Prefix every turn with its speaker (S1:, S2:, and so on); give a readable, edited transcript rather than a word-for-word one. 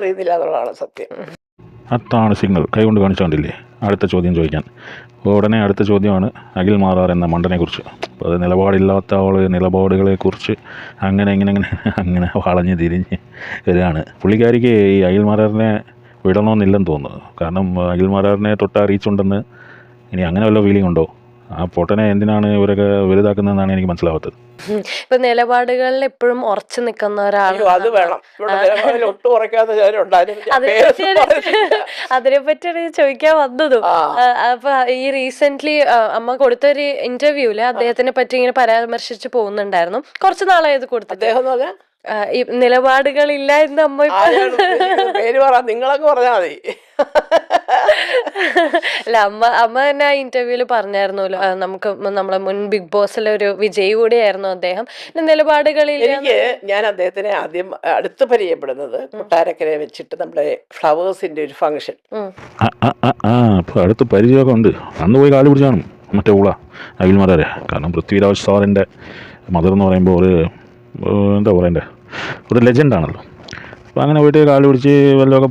S1: അറിയുന്നില്ല എന്നുള്ളതാണ് സത്യം.
S2: അതാണ് സിഗ്നൽ. കൈകൊണ്ട് കാണിച്ചുകൊണ്ടില്ലേ അടുത്ത ചോദ്യം ചോദിക്കാൻ. ഉടനെ അടുത്ത ചോദ്യമാണ് അഖിൽ മാറാർ എന്ന മണ്ടനെക്കുറിച്ച്. അപ്പോൾ അത് നിലപാടില്ലാത്ത ആൾ നിലപാടുകളെക്കുറിച്ച് അങ്ങനെ അങ്ങനെ വളഞ്ഞ് തിരിഞ്ഞ് വരികയാണ്. പുള്ളിക്കാരിക്ക് ഈ അഖിൽ മാറാറിനെ വിടണമെന്നില്ലെന്ന് തോന്നുന്നു. കാരണം അഖിൽ മാറാറിനെ തൊട്ടാ റീച്ചുണ്ടെന്ന് ഇനി അങ്ങനെ വല്ല ഫീലിംഗ് ഉണ്ടോ? ആ പൊട്ടനെ എന്തിനാണ് ഇവരൊക്കെ വലുതാക്കുന്നതെന്നാണ് എനിക്ക് മനസ്സിലാവാത്തത്.
S3: ഇപ്പൊ നിലപാടുകളിൽ എപ്പോഴും ഉറച്ചു നിൽക്കുന്ന ഒരാൾ,
S1: അത് വേണം. ഒട്ടും ഉറക്കാത്ത
S3: അതിനെപ്പറ്റിയാണ് ചോദിക്കാൻ വന്നതും. അപ്പൊ ഈ റീസെന്റ് അമ്മ കൊടുത്തൊരു ഇന്റർവ്യൂല് അദ്ദേഹത്തിനെ പറ്റി ഇങ്ങനെ പരാമർശിച്ച് പോകുന്നുണ്ടായിരുന്നു. കുറച്ചു നാളായത് കൊടുത്തിട്ട് ഈ നിലപാടുകളില്ല എന്ന് അമ്മ
S1: പേര് പറ, നിങ്ങളൊക്കെ പറഞ്ഞാൽ മതി.
S3: അല്ല, അമ്മ തന്നെ ആ ഇന്റർവ്യൂല് പറഞ്ഞായിരുന്നല്ലോ, നമുക്ക് നമ്മളെ മുൻ ബിഗ് ബോസിലെ ഒരു വിജയ് കൂടിയായിരുന്നു അദ്ദേഹം. നിലപാടുകളിൽ
S1: ഞാൻ അദ്ദേഹത്തിനെ ആദ്യം അടുത്ത് പരിചയപ്പെടുന്നത് കൊട്ടാരക്കരയെ വെച്ചിട്ട് നമ്മുടെ ഫ്ലവേഴ്സിന്റെ ഒരു ഫംഗ്ഷൻ.
S2: അടുത്ത് പരിചയമൊക്കെ ഉണ്ട്. അന്ന് പോയി കാല് പിടിച്ചാണ് മറ്റേ ഊള അഖിൽ മാറാരെ. കാരണം പൃഥ്വിരാജ് സാറിൻ്റെ മദർ എന്ന് പറയുമ്പോൾ ഒരു എന്താ പറയണ്ടേ, ഒരു ലെജൻഡാണല്ലോ. അപ്പോൾ അങ്ങനെ പോയിട്ട് കാല് പിടിച്ച് വല്ലതൊക്കെ